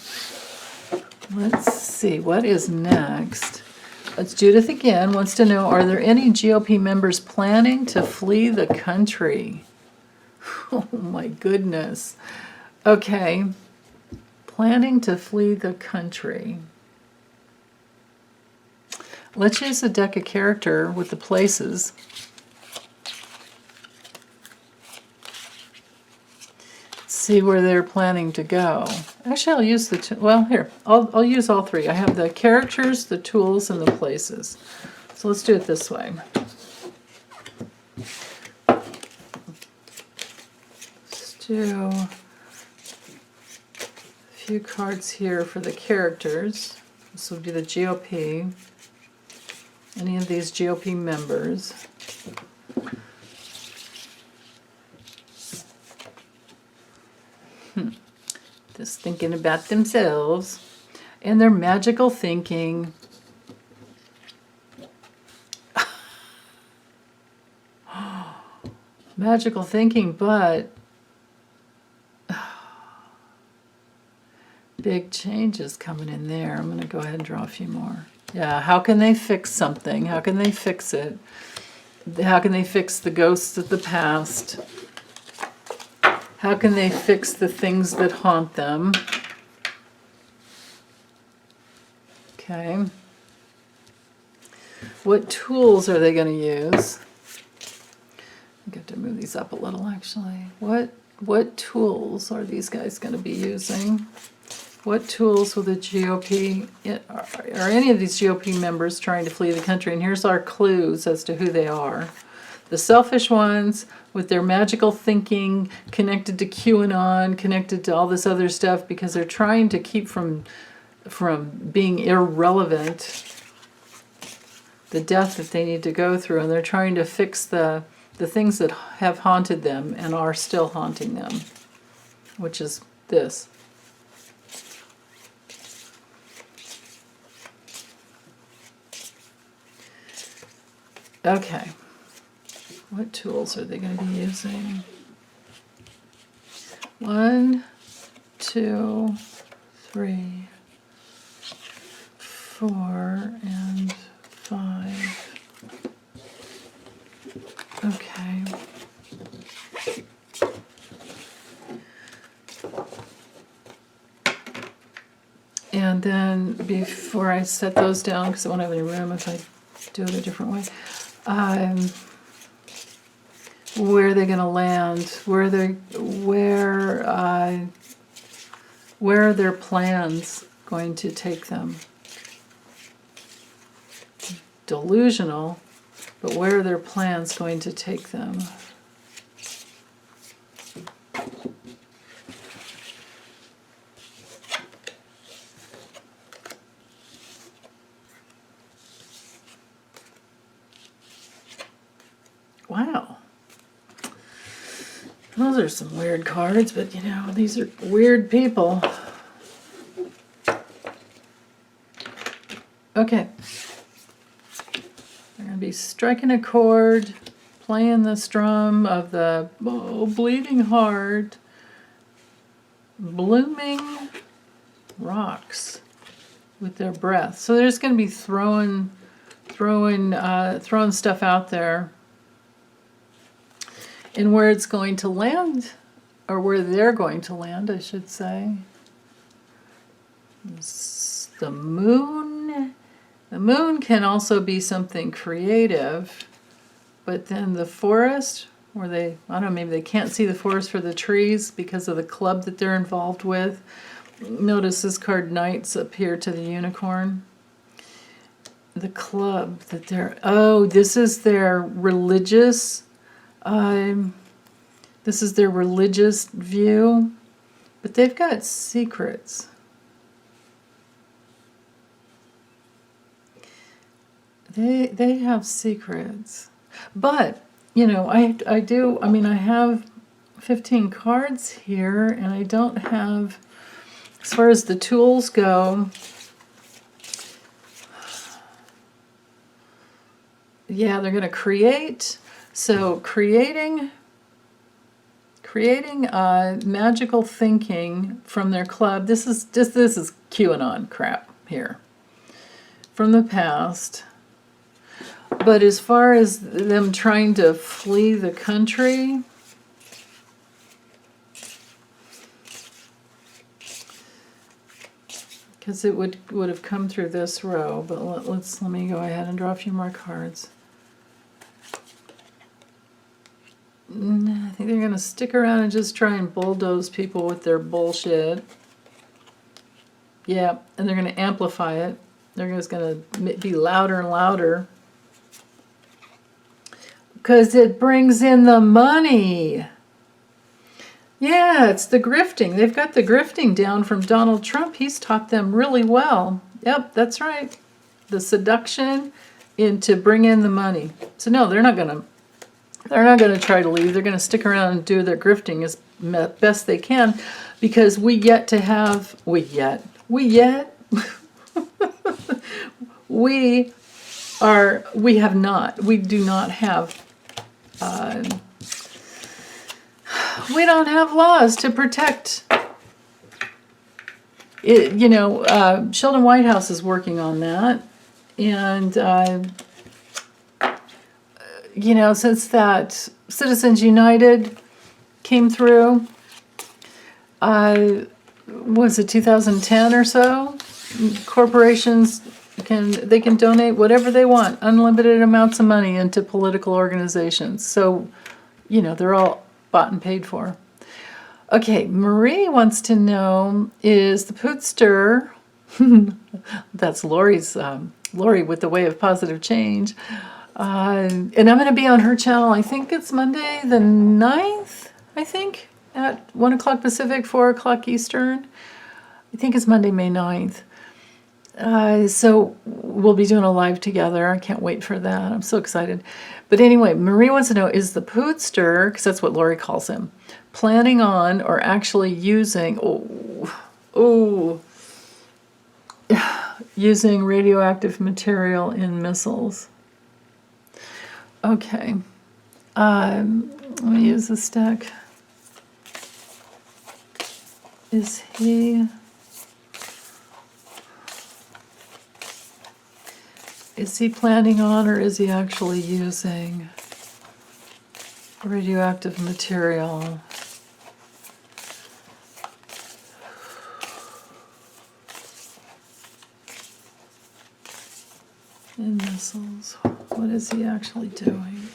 let's see, what is next? It's Judith again, wants to know, are there any GOP members planning to flee the country? Oh my goodness. Okay, planning to flee the country. Let's use the deck of character with the places. See where they're planning to go. Actually, I'll use I'll use all three. I have the characters, the tools, and the places. So let's do it this way. Let's do a few cards here for the characters. This will be the GOP. Any of these GOP members. Just thinking about themselves and their magical thinking. Magical thinking, but big changes coming in there. I'm going to go ahead and draw a few more. Yeah, how can they fix something? How can they fix it? How can they fix the ghosts of the past? How can they fix the things that haunt them? Okay. What tools are they going to use? I get to move these up a little, actually. What tools are these guys going to be using? What tools will the GOP, are any of these GOP members trying to flee the country? And here's our clues as to who they are. The selfish ones with their magical thinking connected to QAnon, connected to all this other stuff because they're trying to keep from being irrelevant the death that they need to go through, and they're trying to fix the things that have haunted them and are still haunting them, which is this. Okay. What tools are they going to be using? 1, 2, 3, 4, and 5. Okay. And then before I set those down, because I won't have any room if I do it a different way, where are they going to land? Where are their plans going to take them? Delusional, but where are their plans going to take them? Wow. Those are some weird cards, but you know, these are weird people. Okay. They're going to be striking a chord, playing the strum of the bleeding heart, blooming rocks with their breath. So they're just going to be throwing stuff out there. And where it's going to land, or where they're going to land, I should say, is the moon. The moon can also be something creative, but then the forest, where they, I don't know, maybe they can't see the forest for the trees because of the club that they're involved with. Notice this card, Knights, up here to the unicorn. The club that they're, this is their religious view, but they've got secrets. They have secrets. But, you know, I have 15 cards here, and I don't have, as far as the tools go, yeah, they're going to create. So creating magical thinking from their club. This is QAnon crap here from the past. But as far as them trying to flee the country, because it would have come through this row. But let me go ahead and draw a few more cards. I think they're going to stick around and just try and bulldoze people with their bullshit. Yeah, and they're going to amplify it. They're just going to be louder and louder. Because it brings in the money. Yeah, it's the grifting. They've got the grifting down from Donald Trump. He's taught them really well. Yep, that's right. The seduction to bring in the money. So no, they're not going to try to leave. They're going to stick around and do their grifting as best they can, because we have not. We do not have. We don't have laws to protect. It, Sheldon Whitehouse is working on that, and since that Citizens United came through, was it 2010 or so? Corporations can donate whatever they want, unlimited amounts of money into political organizations. So, they're all bought and paid for. Okay, Marie wants to know, is the Pudster, that's Lori with the Way of Positive Change, and I'm going to be on her channel, I think it's Monday the 9th, at 1 o'clock Pacific, 4 o'clock Eastern. I think it's Monday, May 9th. So we'll be doing a live together. I can't wait for that. I'm so excited. But anyway, Marie wants to know, is the Pudster, because that's what Lori calls him, planning on or actually using, using radioactive material in missiles? Okay. Let me use this deck. Is he planning on, or is he actually using radioactive material? In missiles. What is he actually doing?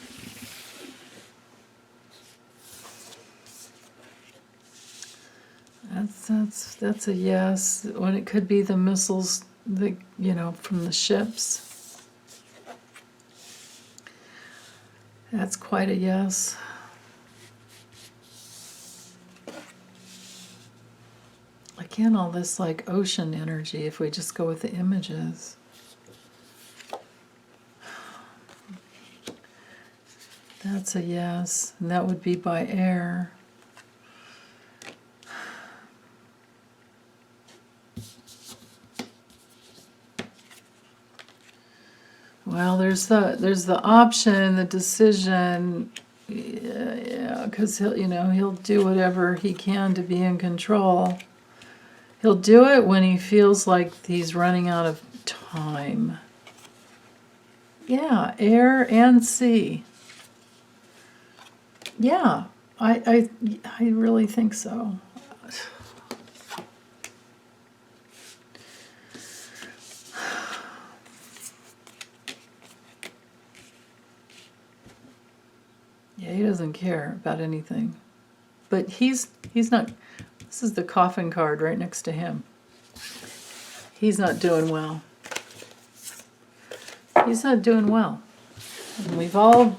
That's a yes. When it could be the missiles that, from the ships. That's quite a yes. Again, all this like ocean energy, if we just go with the images. That's a yes, and that would be by air. Well, there's the option, the decision, yeah, because he'll do whatever he can to be in control. He'll do it when he feels like he's running out of time. Yeah, air and sea. Yeah, I really think so. Yeah, he doesn't care about anything. But he's not, this is the coffin card right next to him. He's not doing well. He's not doing well. And we've all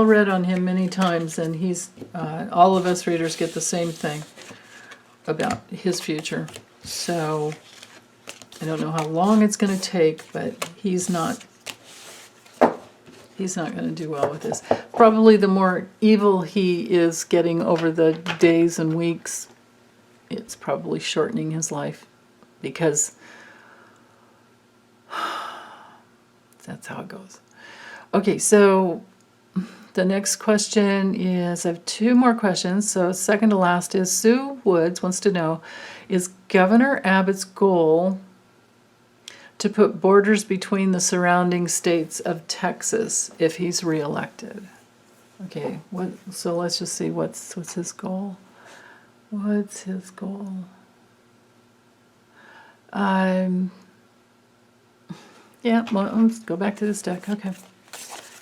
read on him many times, and he's, all of us readers get the same thing about his future. So I don't know how long it's going to take, but he's not going to do well with this. Probably the more evil he is getting over the days and weeks, it's probably shortening his life, because that's how it goes. Okay, so the next question is, I have two more questions. So second to last is, Sue Woods wants to know, is Governor Abbott's goal to put borders between the surrounding states of Texas if he's reelected? Okay, so let's just see what's his goal. What's his goal? Yeah, well, let's go back to this deck. Okay.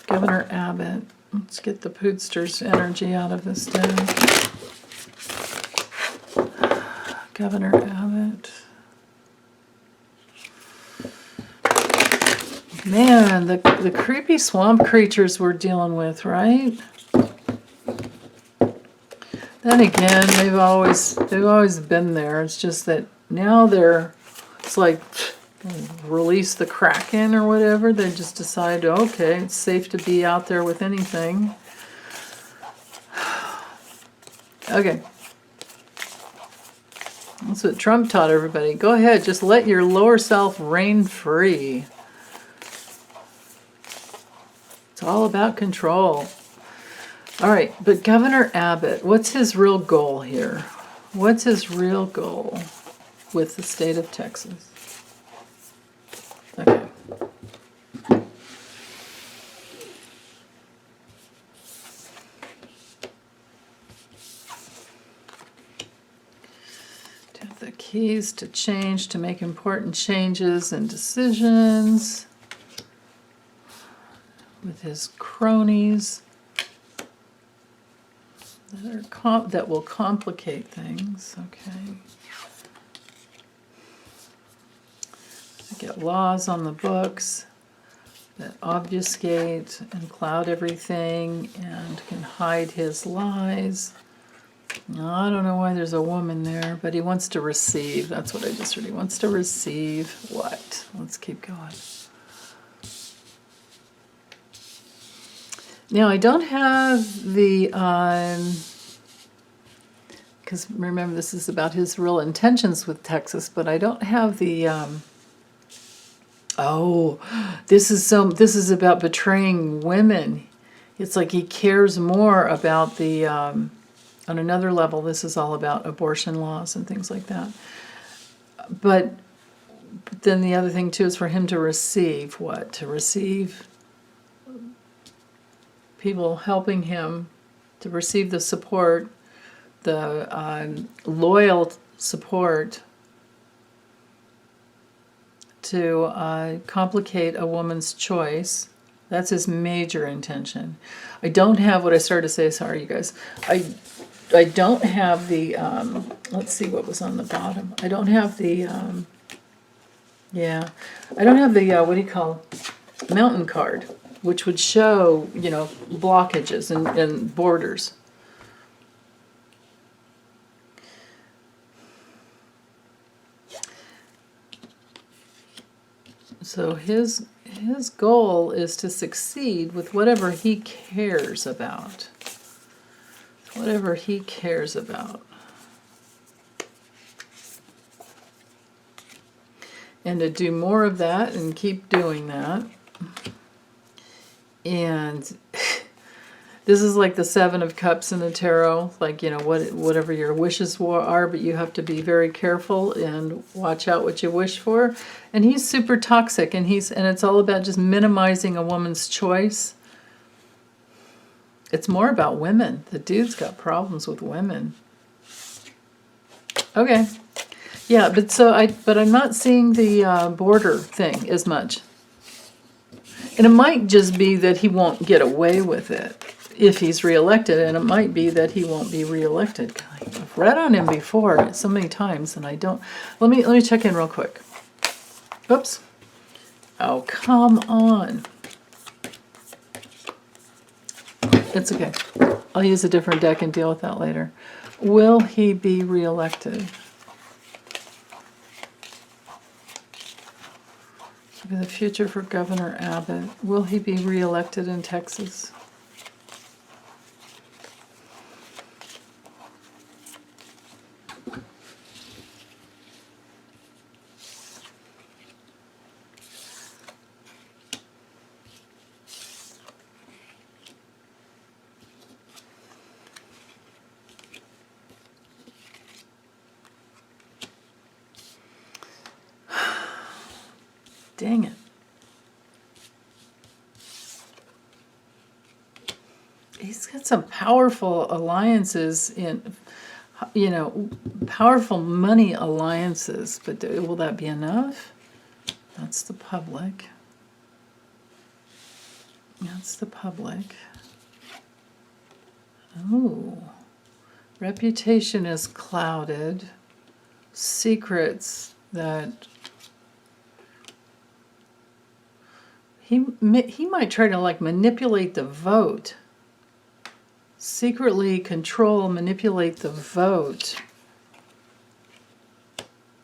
Governor Abbott. Let's get the Pudster's energy out of this deck. Governor Abbott. Man, the creepy swamp creatures we're dealing with, right? Then again, they've always been there. It's just that now it's like release the Kraken or whatever. They just decide, okay, it's safe to be out there with anything. Okay. That's what Trump taught everybody. Go ahead, just let your lower self reign free. It's all about control. All right, but Governor Abbott, what's his real goal here? What's his real goal with the state of Texas? Okay. To have the keys to change, to make important changes and decisions with his cronies that will complicate things. Okay. Get laws on the books that obfuscate and cloud everything and can hide his lies. Now, I don't know why there's a woman there, but he wants to receive. That's what I just heard. He wants to receive what? Let's keep going. Now, I don't have the, because remember this is about his real intentions with Texas, but I don't have the, this is about betraying women. It's like he cares more about the, on another level, this is all about abortion laws and things like that. But then the other thing too is for him to receive what? To receive people helping him, to receive the support, the loyal support to complicate a woman's choice. That's his major intention. I don't have what I started to say. Sorry, you guys. I don't have the, let's see what was on the bottom. I don't have the, I don't have the, what do you call, mountain card, which would show, blockages and borders. So his goal is to succeed with whatever he cares about. Whatever he cares about. And to do more of that and keep doing that. And this is like the Seven of Cups in the tarot, like, whatever your wishes are, but you have to be very careful and watch out what you wish for. And he's super toxic, and it's all about just minimizing a woman's choice. It's more about women. The dude's got problems with women. Okay. Yeah, but I'm not seeing the border thing as much. And it might just be that he won't get away with it if he's reelected, and it might be that he won't be reelected. I've read on him before so many times, and I don't. Let me check in real quick. Oops. Oh, come on. It's okay. I'll use a different deck and deal with that later. Will he be reelected? The future for Governor Abbott. Will he be reelected in Texas? Dang it. He's got some powerful alliances in powerful money alliances, but will that be enough? That's the public. That's the public. Oh, reputation is clouded. Secrets that he might try to like manipulate the vote. Secretly control, manipulate the vote.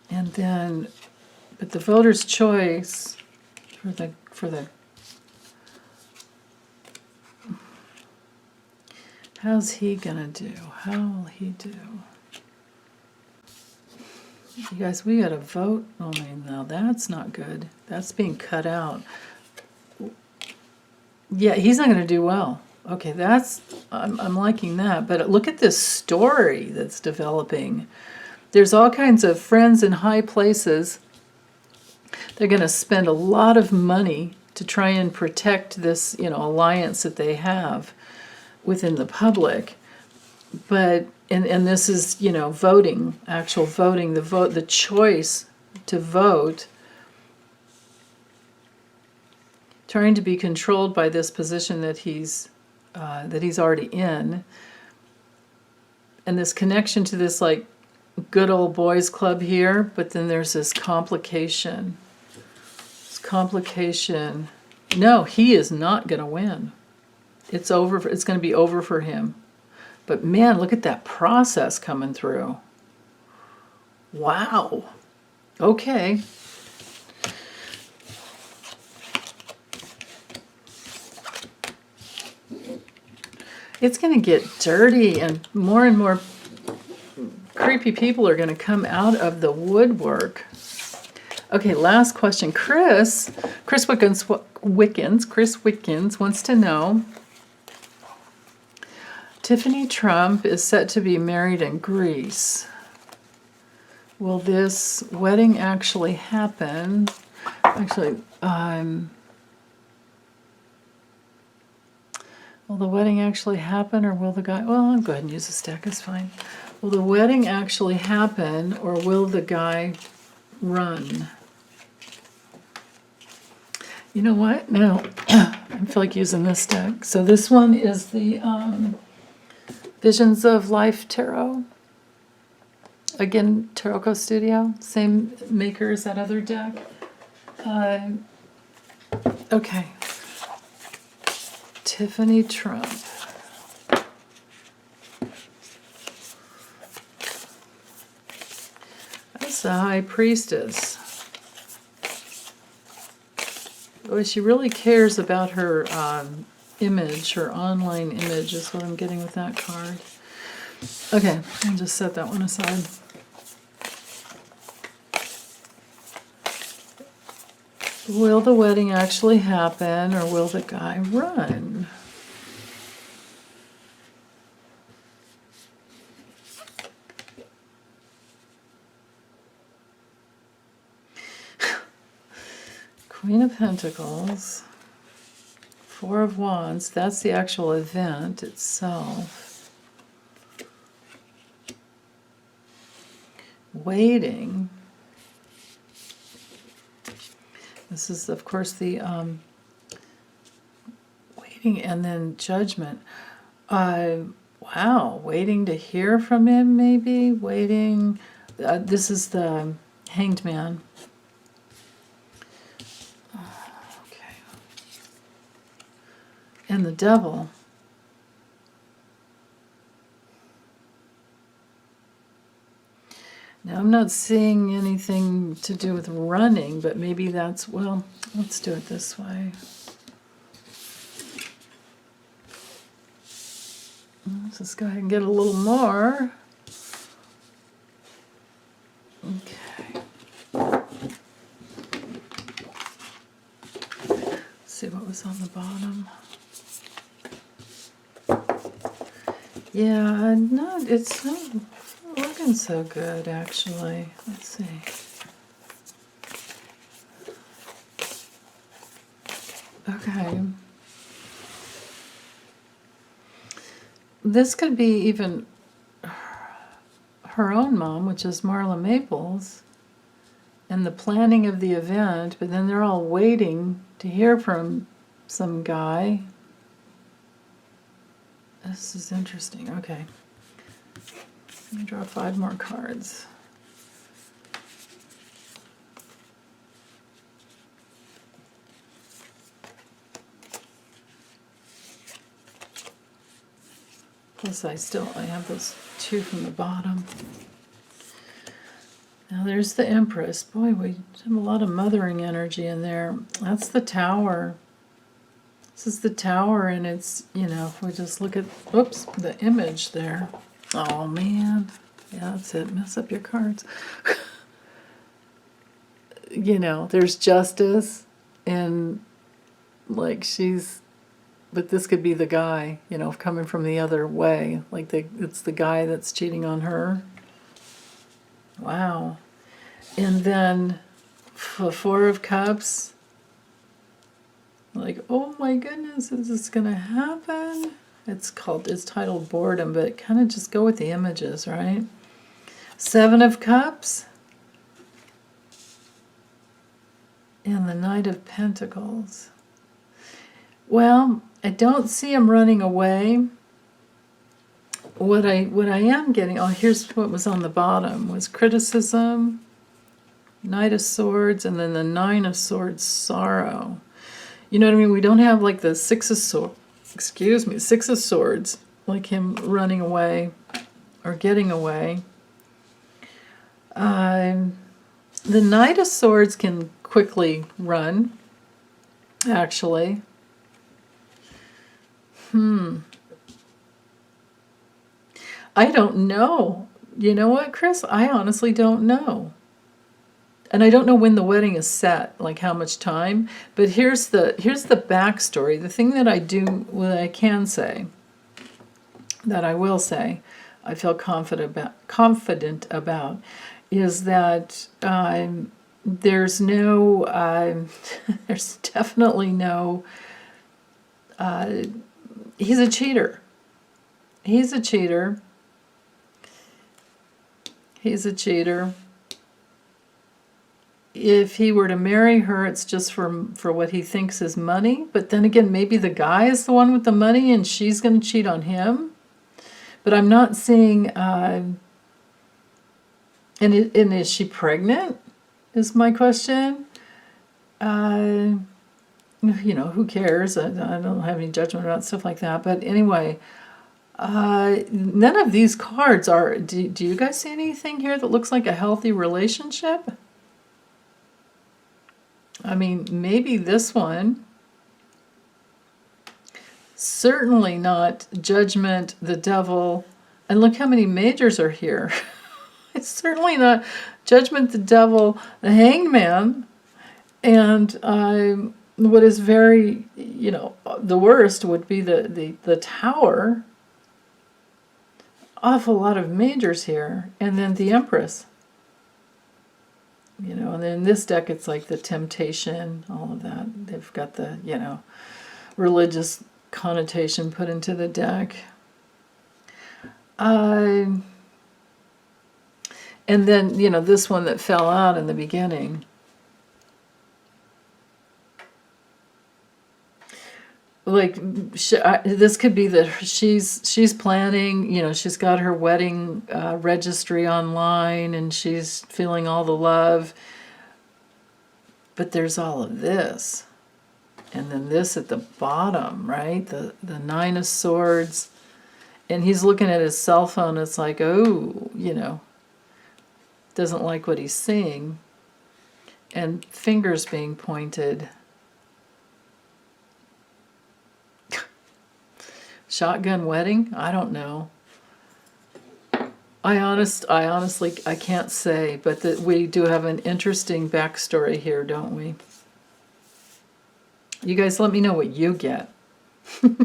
And then, but the voter's choice for the how's he gonna do? How will he do? You guys, we gotta vote. Oh man, now that's not good. That's being cut out. Yeah, he's not gonna do well. Okay, I'm liking that. But look at this story that's developing. There's all kinds of friends in high places. They're gonna spend a lot of money to try and protect this, alliance that they have within the public. But and this is, voting, actual voting, the choice to vote, trying to be controlled by this position that he's already in, and this connection to this like good old boys club here. But then there's this complication. No, he is not going to win. It's over. It's going to be over for him. But man, look at that process coming through. Wow. Okay. It's going to get dirty, and more creepy people are going to come out of the woodwork. Okay, last question. Chris Wickens wants to know, Tiffany Trump is set to be married in Greece. Will this wedding actually happen? Actually, will the wedding actually happen, or will the guy... Well, I'll go ahead and use a stack, it's fine. Will the wedding actually happen, or will the guy run? You know what? No, I feel like using this deck. So this one is the Visions of Life Tarot. Again, Tarot Studio. Same maker as that other deck. Okay. Tiffany Trump. That's the High Priestess. Oh, she really cares about her image, her online image is what I'm getting with that card. Okay, I'll just set that one aside. Will the wedding actually happen, or will the guy run? Queen of Pentacles, Four of Wands, that's the actual event itself. Waiting. This is, of course, the waiting, and then Judgment. Wow, waiting to hear from him, maybe? Waiting. This is the Hanged Man. Okay. And the Devil. Now, I'm not seeing anything to do with running, but maybe that's, well, let's do it this way. Let's just go ahead and get a little more. Okay. Let's see what was on the bottom. Yeah, it's not looking so good, actually. Let's see. Okay. This could be even... her own mom, which is Marla Maples, and the planning of the event, but then they're all waiting to hear from some guy. This is interesting. Okay. Let me draw 5 more cards. Plus I have those 2 from the bottom. Now there's the Empress. Boy, we have a lot of mothering energy in there. That's the Tower. This is the Tower, and it's, if we just look at, oops, the image there. Oh, man. Yeah, that's it. Mess up your cards. There's justice, and, but this could be the guy, coming from the other way. It's the guy that's cheating on her. Wow. And then the 4 of Cups. Oh my goodness, is this going to happen? It's titled Boredom, but kind of just go with the images, right? 7 of Cups. And the Knight of Pentacles. Well, I don't see him running away. What I am getting, here's what was on the bottom, was criticism, Knight of Swords, and then the 9 of Swords, sorrow. You know what I mean? We don't have the 6 of Swords, like him running away or getting away. The Knight of Swords can quickly run, actually. I don't know. You know what, Chris? I honestly don't know. And I don't know when the wedding is set, how much time. But here's the backstory. The thing that I can say, that I will say, I feel confident about, is that there's definitely no. He's a cheater. He's a cheater. He's a cheater. If he were to marry her, it's just for what he thinks is money. But then again, maybe the guy is the one with the money and she's going to cheat on him. But I'm not seeing... and is she pregnant? Is my question. Who cares? I don't have any judgment about stuff like that. But anyway... none of these cards are... Do you guys see anything here that looks like a healthy relationship? I mean, maybe this one. Certainly not Judgment, the Devil. And look how many majors are here. It's certainly not Judgment, the Devil, the Hangman. And what is very, the worst would be the Tower. Awful lot of majors here. And then the Empress. And then in this deck, it's like the Temptation, all of that. They've got the, religious connotation put into the deck. And then, this one that fell out in the beginning. This could be that she's planning, she's got her wedding registry online and she's feeling all the love. But there's all of this. And then this at the bottom, right? The 9 of Swords. And he's looking at his cell phone. It's like, doesn't like what he's seeing. And fingers being pointed. Shotgun wedding? I don't know. I honestly can't say, but that we do have an interesting backstory here, don't we? You guys let me know what you get. I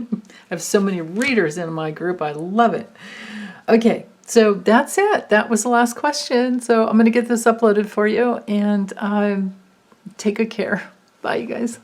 have so many readers in my group. I love it. Okay, so that's it. That was the last question. So I'm going to get this uploaded for you, and take good care. Bye, you guys.